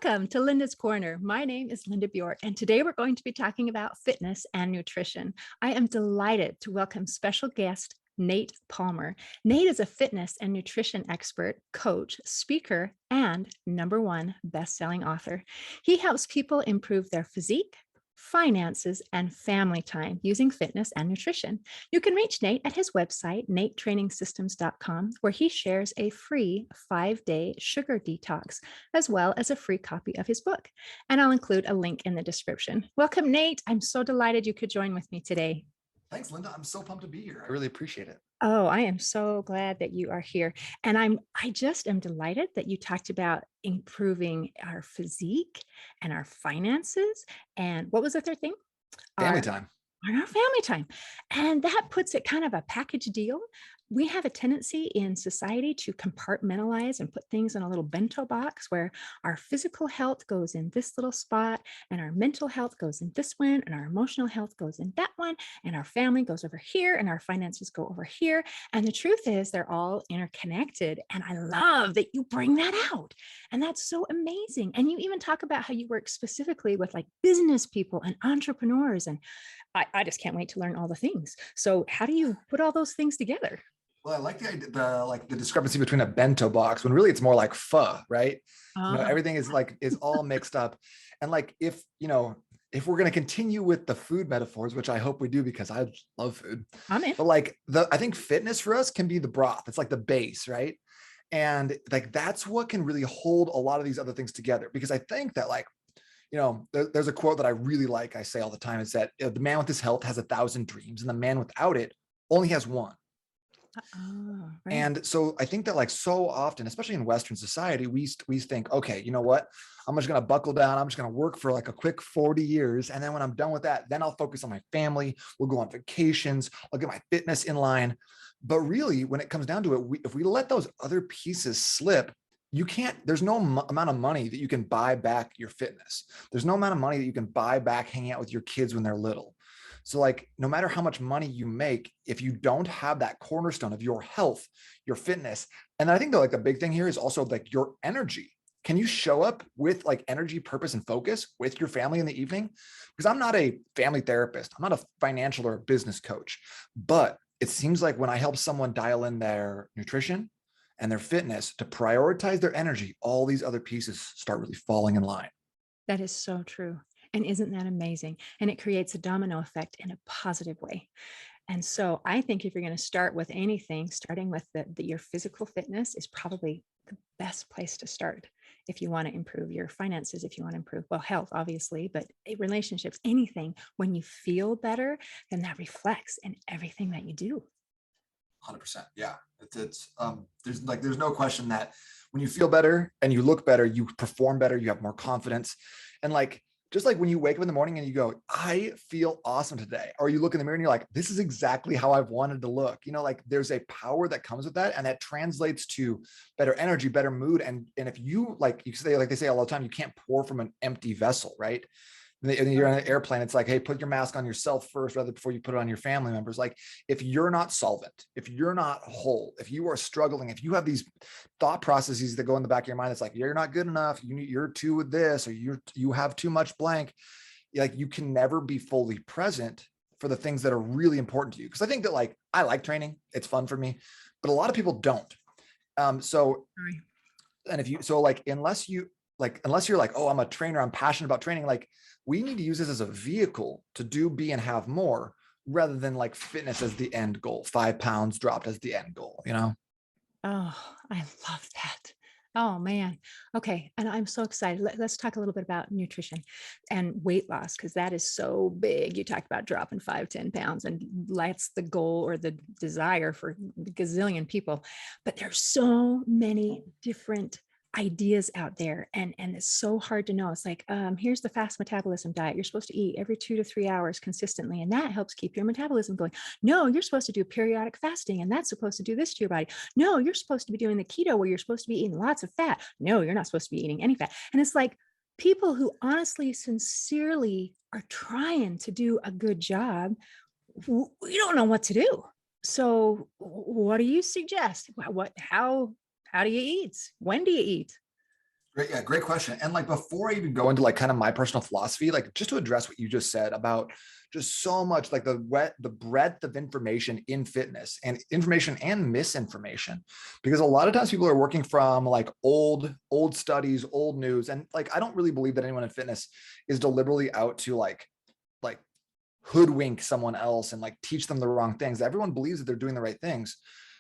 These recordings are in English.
Welcome to Linda's Corner. My name is Linda Bjork, and today we're going to be talking about fitness and nutrition. I am delighted to welcome special guest Nate Palmer. Nate is a fitness and nutrition expert, coach, speaker, and #1 best-selling author. He helps people improve their physique, finances, and family time using fitness and nutrition. You can reach Nate at his website, natetrainingsystems.com, where he shares a free 5-day sugar detox, as well as a free copy of his book. And I'll include a link in the description. Welcome, Nate. I'm so delighted you could join with me today. Thanks, Linda. I'm so pumped to be here. I really appreciate it. Oh, I am so glad that you are here. And I just am delighted that you talked about improving our physique and our finances. And what was the third thing? Family Our time. on our family time. And that puts it kind of a package deal. We have a tendency in society to compartmentalize and put things in a little bento box where our physical health goes in this little spot, and our mental health goes in this one, and our emotional health goes in that one, and our family goes over here, and our finances go over here. And the truth is, they're all interconnected. And I love that you bring that out. And that's so amazing. And you even talk about how you work specifically with like business people and entrepreneurs. And I just can't wait to learn all the things. So how do you put all those things together? Well, I like the idea, the discrepancy between a bento box when really it's more like pho, right? Uh-huh. Everything is all mixed up. And like if we're going to continue with the food metaphors, which I hope we do because I love food, I'm in. but like I think fitness for us can be the broth. It's like the base, right? And like that's what can really hold a lot of these other things together. Because I think that there's a quote that I really like. I say all the time is that the man with his health has 1,000 dreams and the man without it only has one. Oh, right. And so I think that like so often, especially in Western society, we think, okay, you know what? I'm just going to buckle down. I'm just going to work for like a quick 40 years. And then when I'm done with that, then I'll focus on my family. We'll go on vacations. I'll get my fitness in line. But really, when it comes down to it, if we let those other pieces slip, there's no amount of money that you can buy back your fitness. There's no amount of money that you can buy back hanging out with your kids when they're little. So like, no matter how much money you make, if you don't have that cornerstone of your health, your fitness, and I think that like the big thing here is also like your energy. Can you show up with like energy, purpose, and focus with your family in the evening? Because I'm not a family therapist. I'm not a financial or a business coach, but it seems like when I help someone dial in their nutrition and their fitness to prioritize their energy, all these other pieces start really falling in line. That is so true. And isn't that amazing? And it creates a domino effect in a positive way. And so I think if you're going to start with anything, starting with your physical fitness is probably the best place to start if you want to improve your finances, if you want to improve, well, health, obviously, but relationships, anything. When you feel better, then that reflects in everything that you do. 100%. Yeah. There's no question that when you feel better and you look better, you perform better, you have more confidence. And like, just like when you wake up in the morning and you go, I feel awesome today. Or you look in the mirror and you're like, this is exactly how I've wanted to look. Like there's a power that comes with that. And that translates to better energy, better mood. And if you, like they say all the time, you can't pour from an empty vessel, right? And you're on an airplane, it's like, hey, put your mask on yourself first rather before you put it on your family members. Like if you're not solvent, if you're not whole, if you are struggling, if you have these thought processes that go in the back of your mind, it's like, you're not good enough, you're too with this, or you have too much blank. Like you can never be fully present for the things that are really important to you. Because I think that like, I like training, it's fun for me, but a lot of people don't. And if you, so like, unless you're like, oh, I'm a trainer, I'm passionate about training, like we need to use this as a vehicle to do, be, and have more rather than like fitness as the end goal, 5 pounds dropped as the end goal, Oh, I love that. Oh man. Okay. And I'm so excited. Let's talk a little bit about nutrition and weight loss, because that is so big. You talked about dropping 5, 10 pounds, and that's the goal or the desire for a gazillion people. But there's so many different ideas out there, and it's so hard to know. It's like, here's the fast metabolism diet. You're supposed to eat every 2 to 3 hours consistently, and that helps keep your metabolism going. No, you're supposed to do periodic fasting, and that's supposed to do this to your body. No, you're supposed to be doing the keto where you're supposed to be eating lots of fat. No, you're not supposed to be eating any fat. And it's like people who honestly, sincerely are trying to do a good job, we don't know what to do. So what do you suggest? How do you eat? When do you eat? Great, yeah, great question. And like before I even go into like kind of my personal philosophy, like just to address what you just said about just so much like the breadth of information in fitness and information and misinformation, because a lot of times people are working from like old studies, old news, and like I don't really believe that anyone in fitness is deliberately out to like hoodwink someone else and like teach them the wrong things. Everyone believes that they're doing the right things,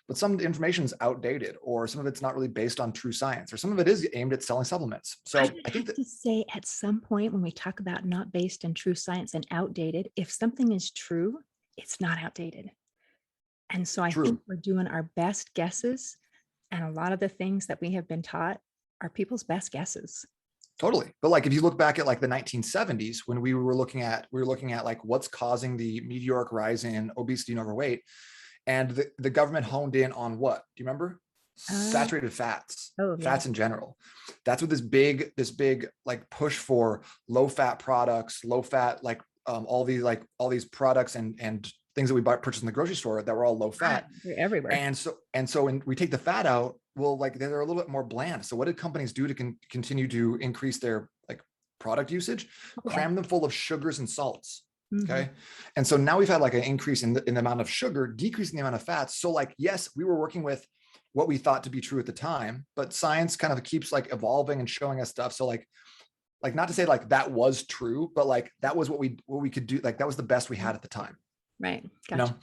but some information is outdated, or some of it's not really based on true science, or some of it is aimed at selling supplements. I So would I think have that to say at some point when we talk about not based in true science and outdated, if something is true, it's not outdated. And so I think true, we're doing our best guesses, and a lot of the things that we have been taught are people's best guesses. totally. But like if you look back at like the 1970s, when we were looking at like what's causing the meteoric rise in obesity and overweight, and the government honed in on what? Do you remember? Uh, Saturated fats, oh, yeah. fats in general. That's what this big like push for low fat products, low fat all these products and things that we buy purchase in the grocery store that were all low Right. fat. They're everywhere. And so when we take the fat out, well, like they're a little bit more bland. So what did companies do to continue to increase their like product usage? Oh, yeah. Cram them full of sugars and salts. Mhm. Okay. And so now we've had like an increase in the amount of sugar, decreasing the amount of fats. So like, yes, we were working with what we thought to be true at the time, but science kind of keeps like evolving and showing us stuff. So like not to say like that was true, but like that was what we could do. Like that was the best we had at the time, Right. you Gotcha. know?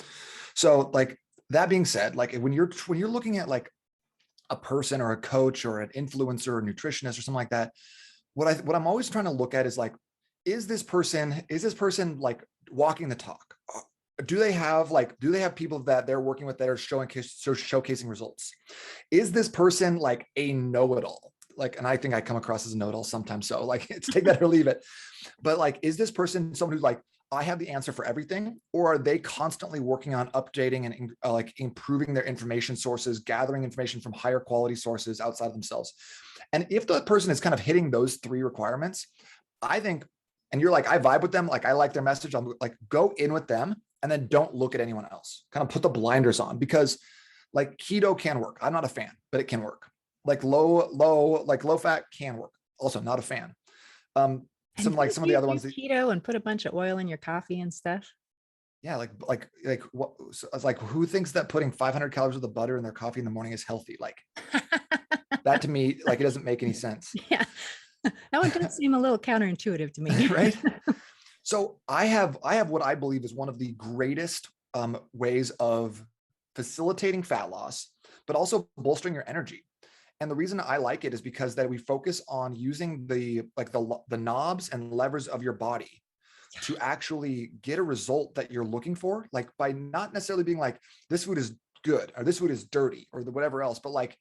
So like that being said, like when you're looking at like a person or a coach or an influencer or nutritionist or something like that, what I'm always trying to look at is like, is this person like walking the talk? Do they have people that they're working with that are showcasing results? Is this person like a know-it-all? Like, and I think I come across as a know-it-all sometimes. So like, it's take that or leave it. But like, is this person someone who's like, I have the answer for everything? Or are they constantly working on updating and like improving their information sources, gathering information from higher quality sources outside of themselves? And if the person is kind of hitting those three requirements, I think, and you're like, I vibe with them, like I like their message, I'm like, go in with them and then don't look at anyone else. Kind of put the blinders on, because like keto can work. I'm not a fan, but it can work. Like low fat can work. Also not a fan. Um, And some didn't of the you other do ones that, keto and put a bunch of oil in your coffee and stuff? yeah, like what? So I was like, who thinks that putting 500 calories of the butter in their coffee in the morning is healthy? Like that to me, like it doesn't make any sense, Yeah. That one does seem a little counterintuitive to me. right? So I have what I believe is one of the greatest ways of facilitating fat loss, but also bolstering your energy. And the reason I like it is because that we focus on using the knobs and levers of your body to actually get a result that you're looking for, like by not necessarily being like, this food is good or this food is dirty or whatever else, but like,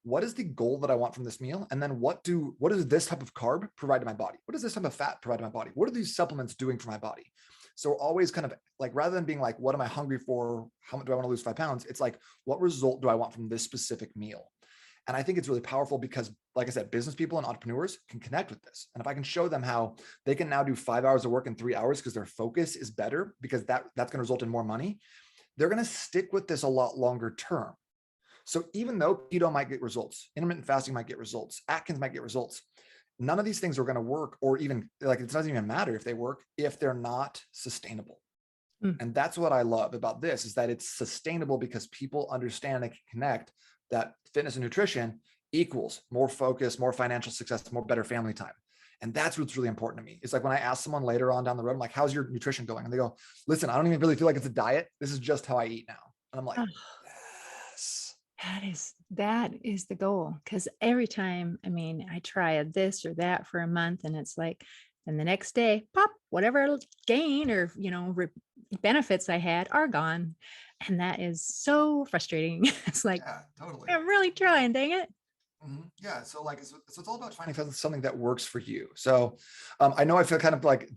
what is the goal that I want from this meal? And then what does this type of carb provide to my body? What does this type of fat provide to my body? What are these supplements doing for my body? So we're always kind of like, rather than being like, what am I hungry for? How much do I want to lose 5 pounds? It's like, what result do I want from this specific meal? And I think it's really powerful because, like I said, business people and entrepreneurs can connect with this. And if I can show them how they can now do 5 hours of work in 3 hours because their focus is better, because that's going to result in more money, they're going to stick with this a lot longer term. So even though keto might get results, intermittent fasting might get results, Atkins might get results, none of these things are going to work, or even like it doesn't even matter if they work if they're not sustainable. Mm. And that's what I love about this, is that it's sustainable because people understand and can connect that fitness and nutrition equals more focus, more financial success, more better family time. And that's what's really important to me. It's like when I ask someone later on down the road, I'm like, how's your nutrition going? And they go, listen, I don't even really feel like it's a diet. This is just how I eat now. And I'm like, Oh, yes. that is the goal. Because every time, I mean, I try a this or that for a month, and it's like, and the next day, pop, whatever gain or benefits I had are gone, and that is so frustrating. It's like Yeah, totally. I'm really trying, dang it. Yeah, so like so it's all about finding something that works for you. So I know I feel kind of like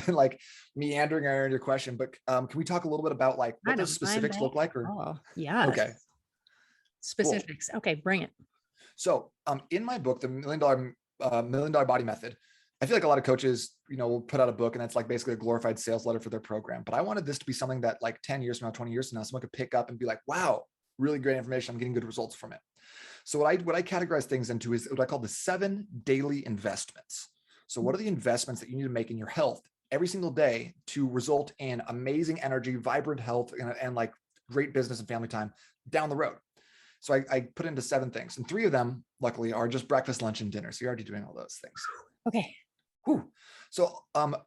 like meandering around your question, but can we talk a little bit about like I what those don't mind specifics that look like? at Or all. Yes. okay, cool. Specifics. Okay, bring it. So in my book, the million dollar body method, I feel like a lot of coaches, will put out a book and that's like basically a glorified sales letter for their program. But I wanted this to be something that like 10 years from now, 20 years from now, someone could pick up and be like, wow, really great information. I'm getting good results from it. So what I categorize things into is what I call the 7 daily investments. So what are the investments that you need to make in your health every single day to result in amazing energy, vibrant health, and like great business and family time down the road? So I put into 7 things, and 3 of them, luckily, are just breakfast, lunch, and dinner. So you're already doing all those things. Okay. Whew. So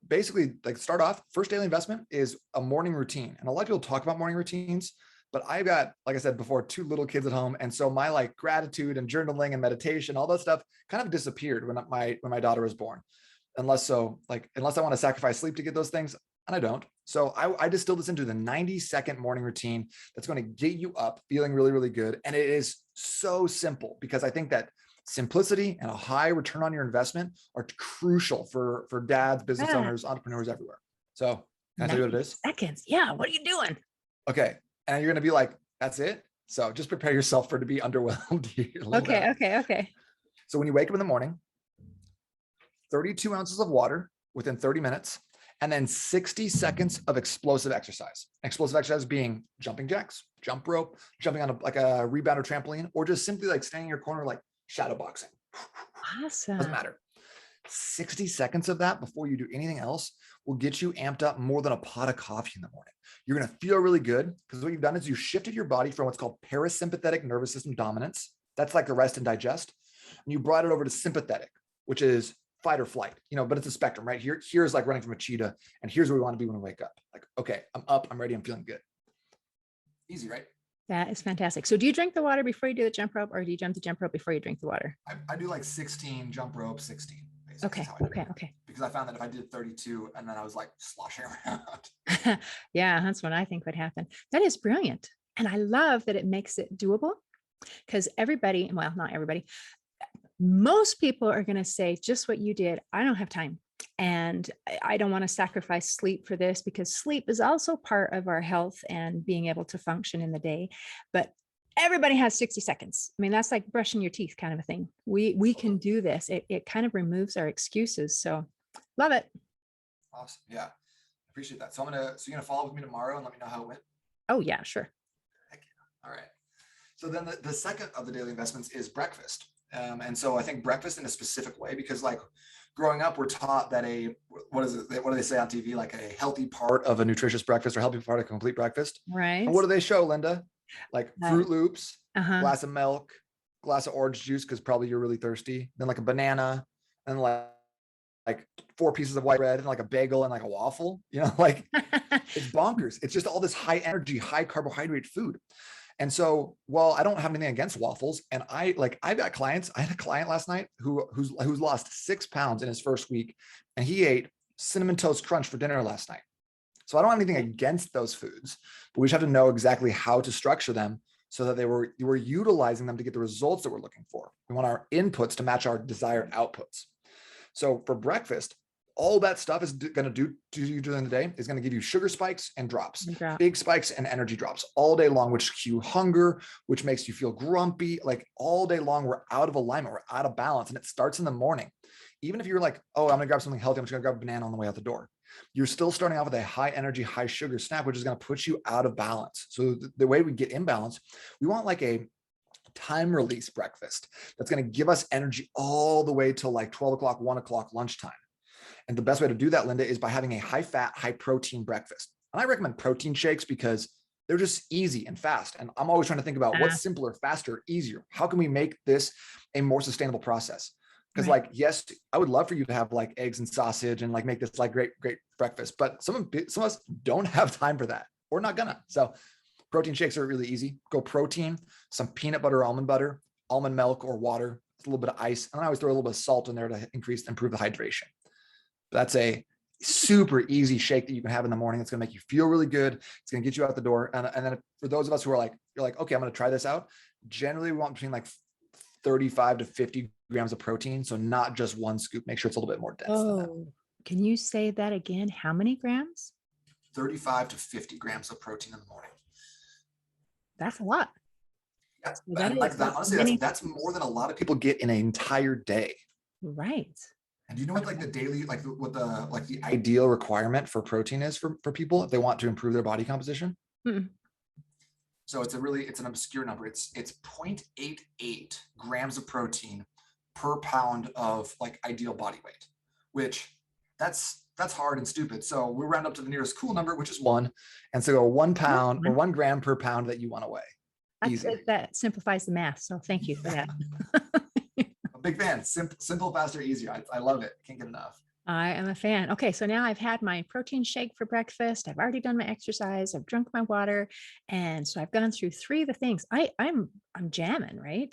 basically, like start off, first daily investment is a morning routine. And a lot of people talk about morning routines, but I've got, like I said before, 2 little kids at home. And so my like gratitude and journaling and meditation, all that stuff kind of disappeared when my daughter was born. Unless I want to sacrifice sleep to get those things, and I don't. So I distill this into the 90-second morning routine that's going to get you up feeling really, really good. And it is so simple because I think that simplicity and a high return on your investment are crucial for dads, business Ah, owners, entrepreneurs everywhere. So can I tell you what 90 it is? seconds. Yeah. What are you doing? Okay. And you're going to be like, that's it. So just prepare yourself for it to be underwhelmed here, Okay. Linda. Okay. Okay. So when you wake up in the morning, 32 ounces of water within 30 minutes, and then 60 seconds of explosive exercise. Explosive exercise being jumping jacks, jump rope, jumping on like a rebound or trampoline, or just simply like standing in your corner, like shadow boxing. Doesn't Awesome. matter. 60 seconds of that before you do anything else will get you amped up more than a pot of coffee in the morning. You're going to feel really good because what you've done is you shifted your body from what's called parasympathetic nervous system dominance. That's like the rest and digest. And you brought it over to sympathetic, which is fight or flight, but it's a spectrum, right? Here's like running from a cheetah, and here's where we want to be when we wake up. Like, okay, I'm up, I'm ready, I'm feeling good. Easy, right? That is fantastic. So do you drink the water before you do the jump rope, or do you jump the jump rope before you drink the water? I do like 16 jump rope, 16 basically is Okay. how I do Okay. it. Okay. Because I found that if I did 32 and then I was like sloshing around. Yeah, that's what I think would happen. That is brilliant. And I love that it makes it doable because everybody, well, not everybody, most people are going to say just what you did. I don't have time. And I don't want to sacrifice sleep for this because sleep is also part of our health and being able to function in the day. But everybody has 60 seconds. I mean, that's like brushing your teeth kind of a thing. We can do this. It kind of removes our excuses. So love it. Awesome. Yeah. Appreciate that. So you're gonna follow with me tomorrow and let me know how it went. Oh, yeah, sure. Heck yeah. All right. So then the second of the daily investments is breakfast. And so I think breakfast in a specific way, because like growing up, we're taught that what do they say on TV? Like a healthy part of a nutritious breakfast or healthy part of a complete breakfast. And Right. what do they show, Linda? Like Uh, Fruit Loops, uh-huh. glass of milk, glass of orange juice, because probably you're really thirsty. Then like a banana, and like 4 pieces of white bread, and like a bagel and like a waffle. Like it's bonkers. It's just all this high energy, high carbohydrate food. And so, well, I don't have anything against waffles. And I've got clients. I had a client last night who's lost 6 pounds in his first week, and he ate cinnamon toast crunch for dinner last night. So I don't have anything against those foods, but we just have to know exactly how to structure them so that we're utilizing them to get the results that we're looking for. We want our inputs to match our desired outputs. So for breakfast, all that stuff is going to do to you during the day is going to give you sugar spikes and drops, Drop. big spikes and energy drops all day long, which cue hunger, which makes you feel grumpy. Like all day long, we're out of alignment, we're out of balance. And it starts in the morning. Even if you're like, oh, I'm going to grab something healthy, I'm just going to grab a banana on the way out the door. You're still starting off with a high energy, high sugar snack, which is going to put you out of balance. So the way we get in balance, we want like a time release breakfast that's going to give us energy all the way till like 12 o'clock, 1 o'clock lunchtime. And the best way to do that, Linda, is by having a high fat, high protein breakfast. And I recommend protein shakes because they're just easy and fast. And I'm always trying to think about Ah, what's simpler, faster, easier. How can we make this a more sustainable process? Because right. like, yes, I would love for you to have like eggs and sausage and like make this like great, great breakfast, but some of us don't have time for that. We're not gonna. So protein shakes are really easy. Go protein, some peanut butter, almond butter, almond milk or water, a little bit of ice. And I always throw a little bit of salt in there to improve the hydration. That's a super easy shake that you can have in the morning. It's going to make you feel really good. It's going to get you out the door. And then for those of us who are like, you're like, okay, I'm going to try this out. Generally, we want between like 35 to 50 grams of protein. So not just one scoop. Make sure it's a little bit more dense than that. Oh, can you say that again? How many grams? 35 to 50 grams of protein in the morning. That's a lot. Yeah. So that And like is that, that's honestly, many that's more than a lot of people get in an entire day. right. And do you know what like the daily, like what the ideal requirement for protein is for people if they want to improve their body composition? Mm-mm. So it's an obscure number. It's 0.88 grams of protein per pound of like ideal body weight, which that's hard and stupid. So we round up to the nearest cool number, which is one. And so 1 pound or 1 gram per pound that you want to weigh. Easy. That simplifies the math. So thank you for that. A big fan. Simple, faster, easier. I love it. Can't get enough. I am a fan. Okay, so now I've had my protein shake for breakfast. I've already done my exercise. I've drunk my water, and so I've gone through three of the things. I'm jamming, right?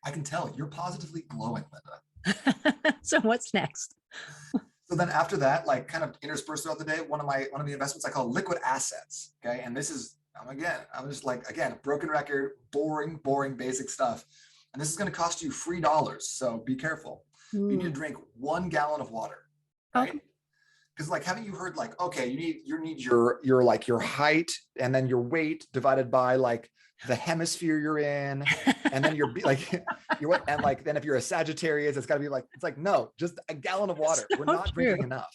I can tell you're positively glowing, Linda. So what's next? So then after that, like kind of interspersed throughout the day, one of the investments I call liquid assets. Okay. And this is, I'm just like, again, broken record, boring, basic stuff. And this is going to cost you $3. So be careful. You need to Ooh, drink 1 gallon of water, right? okay. Because like, haven't you heard like, okay, you need your like your height and then your weight divided by like the hemisphere you're in, and then you're like you're and like then if you're a Sagittarius, it's got to be like it's like no, just a gallon of water. We're So not true. drinking enough.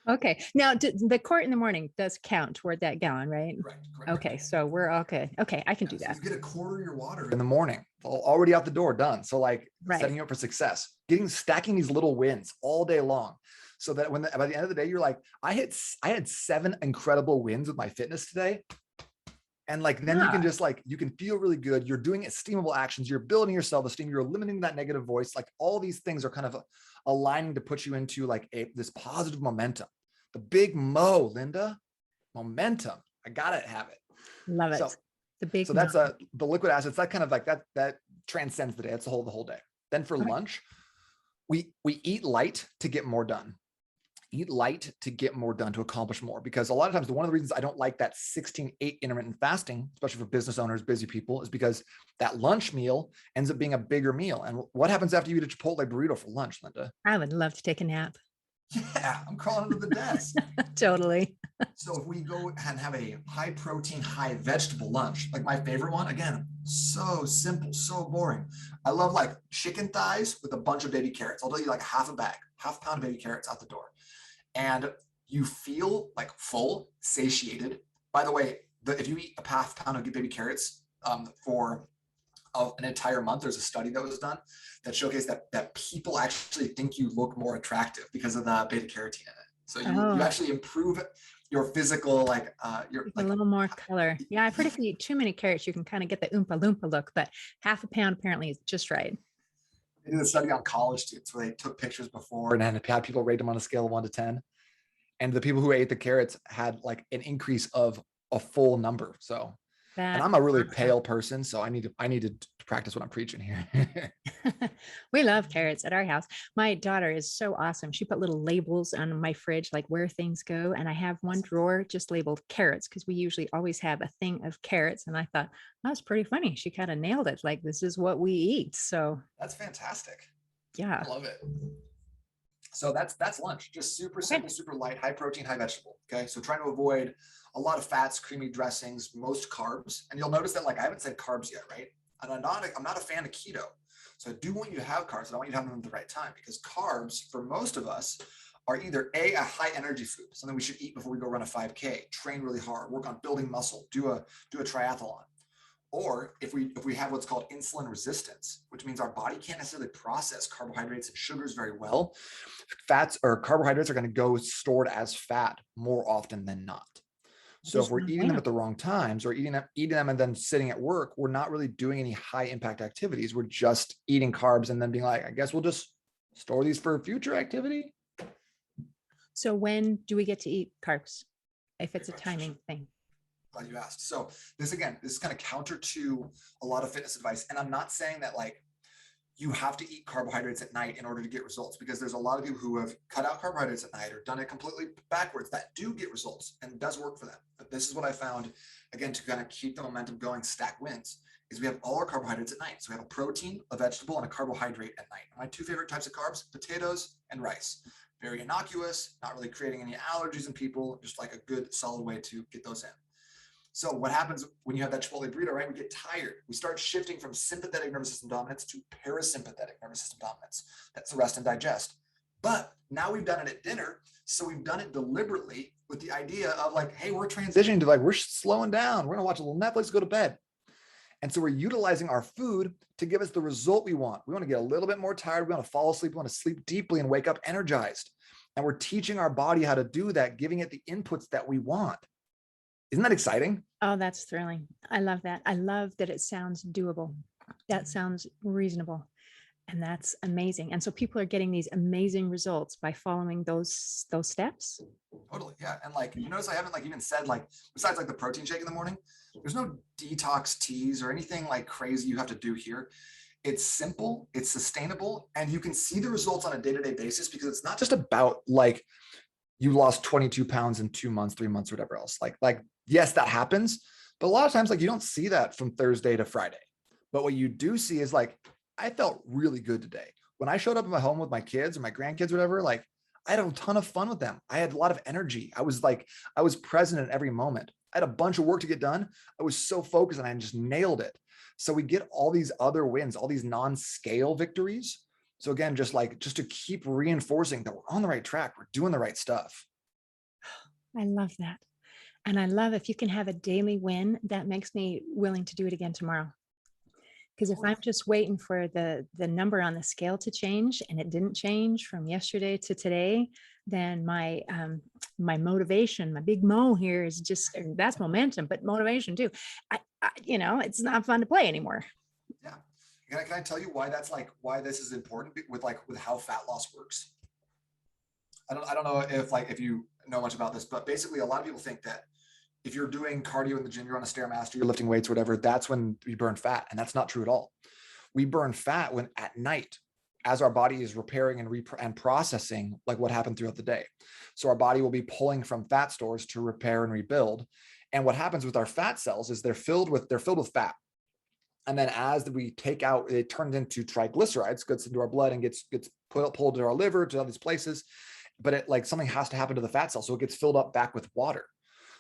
Okay. Now, the quart in the morning does count toward that gallon, right? Correct. Okay, so we're all good. Okay, I can Yeah, do so that. you get a quarter of your water in the morning, already out the door, done. So like Right. setting you up for success, stacking these little wins all day long, so that by the end of the day, you're like, I had 7 incredible wins with my fitness today. And like then you can Ah, just like you can feel really good. You're doing esteemable actions. You're building your self-esteem. You're eliminating that negative voice. Like all these things are kind of aligning to put you into like this positive momentum. The big Linda, momentum. I gotta have it. love So it. The big so mo. that's the liquid assets. That kind of like that transcends the day. That's the whole day. Then for Okay. lunch, we eat light to get more done. Eat light to get more done, to accomplish more. Because a lot of times, one of the reasons I don't like that 16-8 intermittent fasting, especially for business owners, busy people, is because that lunch meal ends up being a bigger meal. And what happens after you eat a Chipotle burrito for lunch, Linda? I would love to take a nap. Yeah, I'm crawling under the desk. Totally. So if we go and have a high protein, high vegetable lunch, like my favorite one, again, so simple, so boring. I love like chicken thighs with a bunch of baby carrots. I'll tell you like half pound of baby carrots out the door. And you feel like full, satiated. By the way, if you eat a half pound of baby carrots for an entire month, there's a study that was done that showcased that people actually think you look more attractive because of the beta carotene in it. So you Oh, actually improve your physical your a like little more color. Yeah, I've heard if you eat too many carrots, you can kind of get the Oompa Loompa look, but half a pound apparently is just right. they did a study on college students where they took pictures before and then had people rate them on a scale of 1 to 10. And the people who ate the carrots had like an increase of a full number. So, and That I'm a really awesome. pale person, so I need to practice what I'm preaching here. We love carrots at our house. My daughter is so awesome. She put little labels on my fridge, like where things go. And I have one drawer just labeled carrots because we usually always have a thing of carrots. And I thought that's pretty funny. She kind of nailed it. Like, this is what we eat. So, That's fantastic. I yeah. love it. So that's lunch. Just super Okay. simple, super light, high protein, high vegetable. Okay. So trying to avoid a lot of fats, creamy dressings, most carbs. And you'll notice that like I haven't said carbs yet, right? And I'm not a fan of keto. So I do want you to have carbs, and I want you to have them at the right time, because carbs for most of us are either a high energy food, something we should eat before we go run a 5K, train really hard, work on building muscle, do a triathlon. Or if we have what's called insulin resistance, which means our body can't necessarily process carbohydrates and sugars very well, fats or carbohydrates are going to go stored as fat more often than not. That So is if we're not eating them bad. at the wrong times, or eating them and then sitting at work, we're not really doing any high impact activities. We're just eating carbs and then being like, I guess we'll just store these for future activity. So, when do we get to eat carbs if Great it's a question. timing thing? Glad you asked. So this is kind of counter to a lot of fitness advice. And I'm not saying that like you have to eat carbohydrates at night in order to get results, because there's a lot of people who have cut out carbohydrates at night or done it completely backwards that do get results and does work for them. But this is what I found, again, to kind of keep the momentum going, stack wins, is we have all our carbohydrates at night. So we have a protein, a vegetable, and a carbohydrate at night. My two favorite types of carbs: potatoes and rice. Very innocuous, not really creating any allergies in people, just like a good solid way to get those in. So what happens when you have that Chipotle burrito, right? We get tired. We start shifting from sympathetic nervous system dominance to parasympathetic nervous system dominance. That's the rest and digest. But now we've done it at dinner. So we've done it deliberately with the idea of like, hey, we're transitioning to like, we're slowing down. We're going to watch a little Netflix, go to bed. And so we're utilizing our food to give us the result we want. We want to get a little bit more tired. We want to fall asleep. We want to sleep deeply and wake up energized. And we're teaching our body how to do that, giving it the inputs that we want. Isn't that exciting? Oh, that's thrilling. I love that. I love that it sounds doable. That sounds reasonable. And that's amazing. And so people are getting these amazing results by following those steps. Totally. Yeah. And like, you notice I haven't like even said like, besides like the protein shake in the morning, there's no detox teas or anything like crazy you have to do here. It's simple, it's sustainable, and you can see the results on a day-to-day basis because it's not just about like you lost 22 pounds in 2 months, 3 months, or whatever else. Like, yes, that happens. But a lot of times, like you don't see that from Thursday to Friday. But what you do see is like, I felt really good today. When I showed up at my home with my kids or my grandkids, or whatever, like I had a ton of fun with them. I had a lot of energy. I was present in every moment. I had a bunch of work to get done. I was so focused and I just nailed it. So we get all these other wins, all these non-scale victories. So again, just to keep reinforcing that we're on the right track, we're doing the right stuff. I love that. And I love if you can have a daily win, that makes me willing to do it again tomorrow. Because if I'm Totally. just waiting for the number on the scale to change and it didn't change from yesterday to today, then my motivation, my big mo here is just that's momentum, but motivation too. It's not fun to play anymore. Yeah. Can I tell you why that's like why this is important with how fat loss works? I don't know if you know much about this, but basically a lot of people think that if you're doing cardio in the gym, you're on a stairmaster, you're lifting weights, or whatever, that's when we burn fat. And that's not true at all. We burn fat when at night, as our body is repairing and processing like what happened throughout the day. So our body will be pulling from fat stores to repair and rebuild. And what happens with our fat cells is they're filled with fat. And then as we take out, it turns into triglycerides, gets into our blood and gets pulled to our liver, to all these places. But it like something has to happen to the fat cell. So it gets filled up back with water.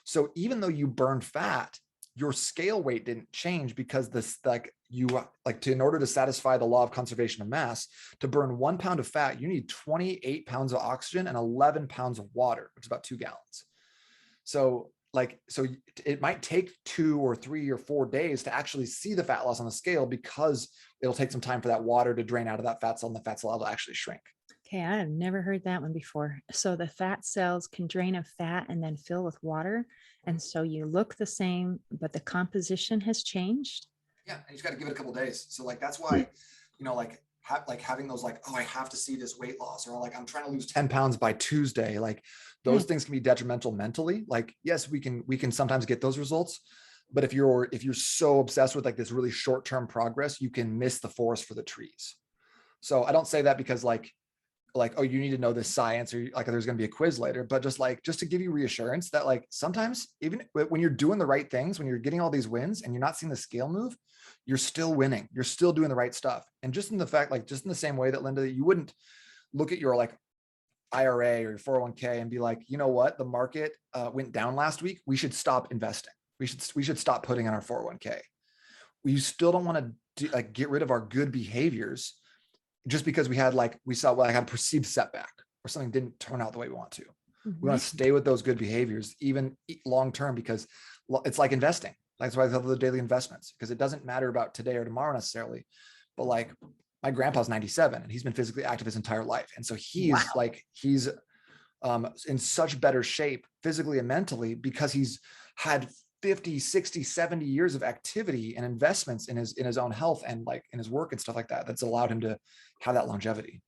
So even though you burn fat, your scale weight didn't change because this in order to satisfy the law of conservation of mass, to burn 1 pound of fat, you need 28 pounds of oxygen and 11 pounds of water, which is about 2 gallons. So it might take 2 or 3 or 4 days to actually see the fat loss on the scale because it'll take some time for that water to drain out of that fat cell and the fat cell will actually shrink. Okay, I have never heard that one before. So the fat cells can drain of fat and then fill with water. And so you look the same, but the composition has changed. Yeah, and you just got to give it a couple of days. So like that's why, having those like, oh, I have to see this weight loss, or like I'm trying to lose 10 pounds by Tuesday. Like those Mm. things can be detrimental mentally. Like, yes, we can sometimes get those results, but if you're so obsessed with like this really short-term progress, you can miss the forest for the trees. So I don't say that because like, oh, you need to know this science, or like there's going to be a quiz later, but just to give you reassurance that like sometimes even when you're doing the right things, when you're getting all these wins and you're not seeing the scale move, you're still winning, you're still doing the right stuff. And just in the fact, like just in the same way that Linda, you wouldn't look at your like IRA or your 401k and be like, you know what, the market went down last week, we should stop investing, we should stop putting in our 401k. We still don't want to get rid of our good behaviors just because we saw like a perceived setback or something didn't turn out the way we want to. We want to Mhm. stay with those good behaviors, even long term, because it's like investing. That's why I love the daily investments, because it doesn't matter about today or tomorrow necessarily. But like my grandpa's 97 and he's been physically active his entire life. And so Wow. he's in such better shape physically and mentally because he's had 50, 60, 70 years of activity and investments in his own health and like in his work and stuff like that, that's allowed him to have that longevity.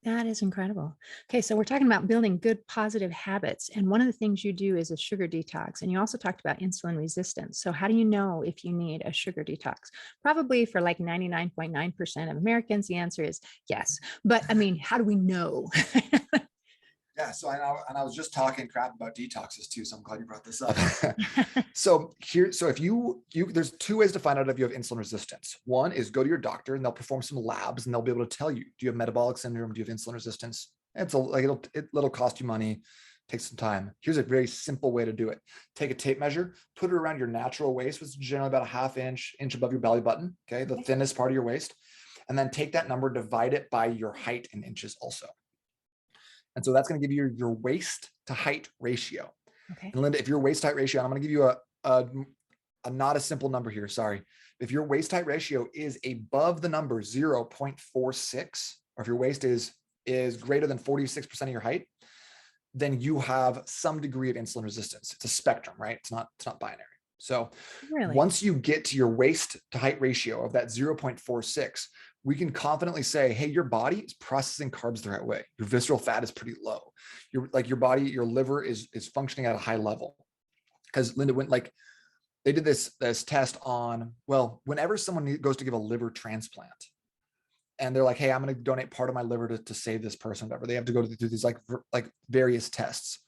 That is incredible. Okay, so we're talking about building good positive habits. And one of the things you do is a sugar detox. And you also talked about insulin resistance. So, how do you know if you need a sugar detox? Probably for like 99.9% of Americans, the answer is yes. But I mean, how do we know? Yeah, so I know, and I was just talking crap about detoxes too, so I'm glad you brought this up. So if there's two ways to find out if you have insulin resistance. One is go to your doctor and they'll perform some labs and they'll be able to tell you, do you have metabolic syndrome? Do you have insulin resistance? It'll cost you money, take some time. Here's a very simple way to do it. Take a tape measure, put it around your natural waist, which is generally about a half inch above your belly button, okay, the thinnest part of your waist, and then take that number, divide it by your height in inches also. And so that's going to give you your waist to height ratio. Okay. And Linda, if your waist height ratio, I'm going to give you a not a simple number here, sorry. If your waist height ratio is above the number 0.46, or if your waist is greater than 46% of your height, then you have some degree of insulin resistance. It's a spectrum, right? It's not binary. So Really? once you get to your waist to height ratio of that 0.46, we can confidently say, hey, your body is processing carbs the right way. Your visceral fat is pretty low. Your body, your liver is functioning at a high level. Because Linda, went like they did this test on, well, whenever someone goes to give a liver transplant, and they're like, hey, I'm going to donate part of my liver to save this person, whatever. They have to go through these like various tests.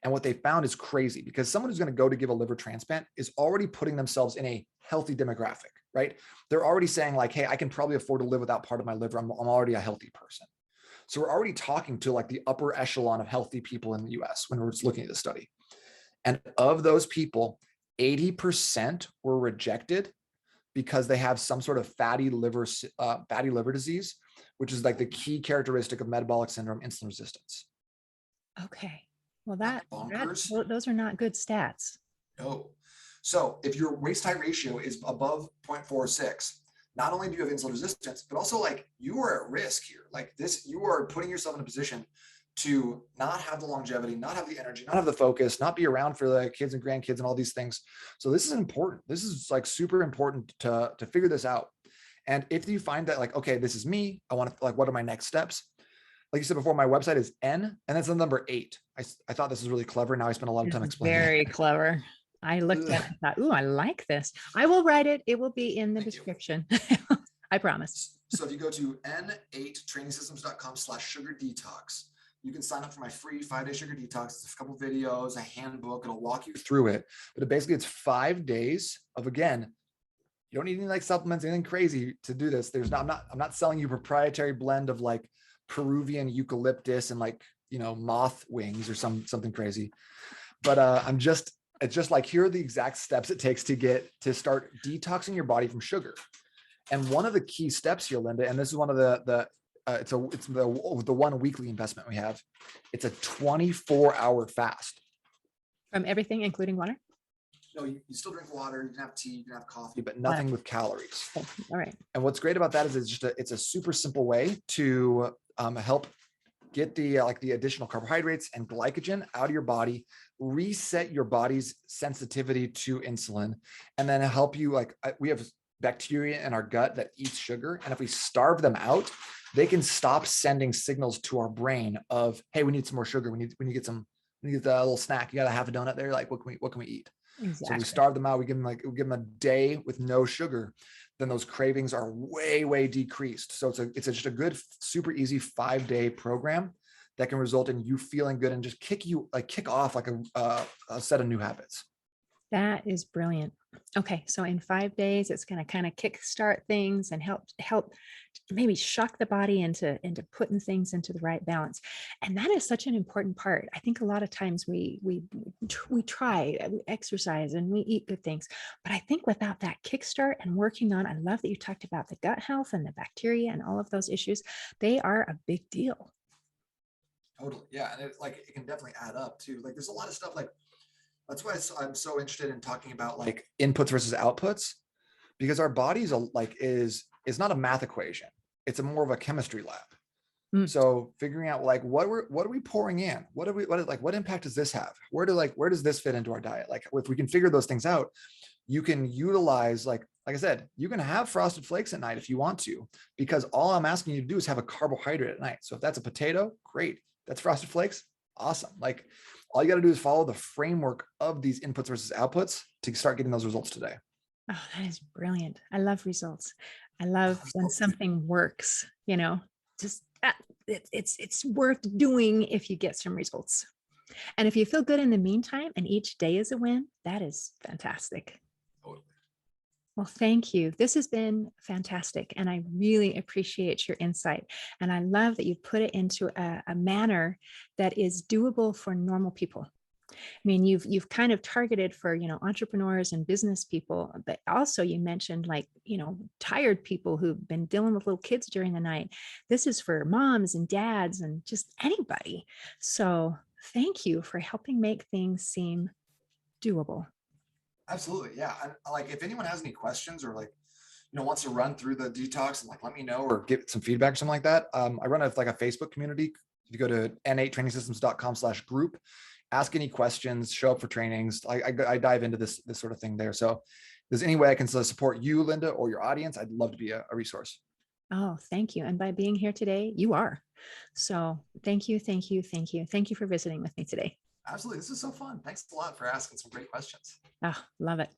And what they found is crazy, because someone who's going to go to give a liver transplant is already putting themselves in a healthy demographic, right? They're already saying like, hey, I can probably afford to live without part of my liver. I'm already a healthy person. So we're already talking to like the upper echelon of healthy people in the US when we're just looking at the study. And of those people, 80% were rejected because they have some sort of fatty liver disease, which is like the key characteristic of metabolic syndrome, insulin resistance. Okay. Well, Not that bonkers. those are not good stats. No. So if your waist height ratio is above 0.46, not only do you have insulin resistance, but also like you are at risk here. Like this, you are putting yourself in a position to not have the longevity, not have the energy, not have the focus, not be around for the kids and grandkids and all these things. So this is important. This is like super important to figure this out. And if you find that like, okay, this is me, I want to like, what are my next steps? Like you said before, my website is N, and that's the number 8. I thought this was really clever. Now I spend a lot of It time is explaining it. very clever. I looked at it and thought, ooh, I like this. I will write it. It will be in the Thank you. description. I promise. So if you go to n8trainingsystems.com/sugar detox, you can sign up for my free 5-day sugar detox. It's a couple videos, a handbook. It'll walk you through it. But basically, it's 5 days of, again, you don't need any like supplements, anything crazy to do this. I'm not selling you a proprietary blend of like Peruvian eucalyptus and like, moth wings or something crazy. But it's just like, here are the exact steps it takes to start detoxing your body from sugar. And one of the key steps here, Linda, and this is one of it's the 1 weekly investment we have. It's a 24-hour fast. From everything, including water? No, you still drink water, you can have tea, you can have coffee, but Water. nothing with calories. Oh, all right. And what's great about that is it's a super simple way to help get the additional carbohydrates and glycogen out of your body, reset your body's sensitivity to insulin, and then help you we have bacteria in our gut that eats sugar. And if we starve them out, they can stop sending signals to our brain of, hey, we need some more sugar. We need to get a little snack. You got to have a donut there. Like, what can we eat? So we Exactly. starve them out. We give them a day with no sugar. Then those cravings are way, way decreased. So it's just a good, super easy 5-day program that can result in you feeling good and just kick off like a set of new habits. That is brilliant. Okay, so in 5 days, it's going to kind of kickstart things and help maybe shock the body into putting things into the right balance. And that is such an important part. I think a lot of times we try, we exercise and we eat good things, but I think without that kickstart and working on, I love that you talked about the gut health and the bacteria and all of those issues. They are a big deal. Totally, yeah, and it can definitely add up too. Like there's a lot of stuff like. That's why I'm so interested in talking about like inputs versus outputs, because our bodies is not a math equation. It's more of a chemistry lab. Mm. So figuring out like what are we pouring in? What impact does this have? Where does this fit into our diet? Like if we can figure those things out, you can utilize like I said, you can have frosted flakes at night if you want to, because all I'm asking you to do is have a carbohydrate at night. So if that's a potato, great. That's frosted flakes. Awesome. Like all you got to do is follow the framework of these inputs versus outputs to start getting those results today. Oh, that is brilliant. I love results. I love when something works, just it's worth doing if you get some results. And if you feel good in the meantime and each day is a win, that is fantastic. Well, thank you. This has been fantastic. And I really appreciate your insight. And I love that you put it into a manner that is doable for normal people. I mean, you've kind of targeted for, entrepreneurs and business people, but also you mentioned like, tired people who've been dealing with little kids during the night. This is for moms and dads and just anybody. So thank you for helping make things seem doable. Absolutely. Yeah. And like if anyone has any questions or like wants to run through the detox and like let me know or get some feedback or something like that, I run like a Facebook community. If you go to n8trainingsystems.com/group, ask any questions, show up for trainings. I dive into this sort of thing there. So if there's any way I can support you, Linda, or your audience, I'd love to be a resource. Oh, thank you. And by being here today, you are. So thank you, thank you, thank you. Thank you for visiting with me today. Absolutely. This is so fun. Thanks a lot for asking some great questions. Ah, love it.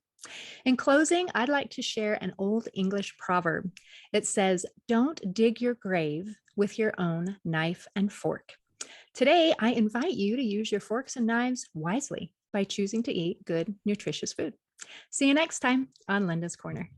In closing, I'd like to share an old English proverb. It says, "Don't dig your grave with your own knife and fork." Today, I invite you to use your forks and knives wisely by choosing to eat good, nutritious food. See you next time on Linda's Corner.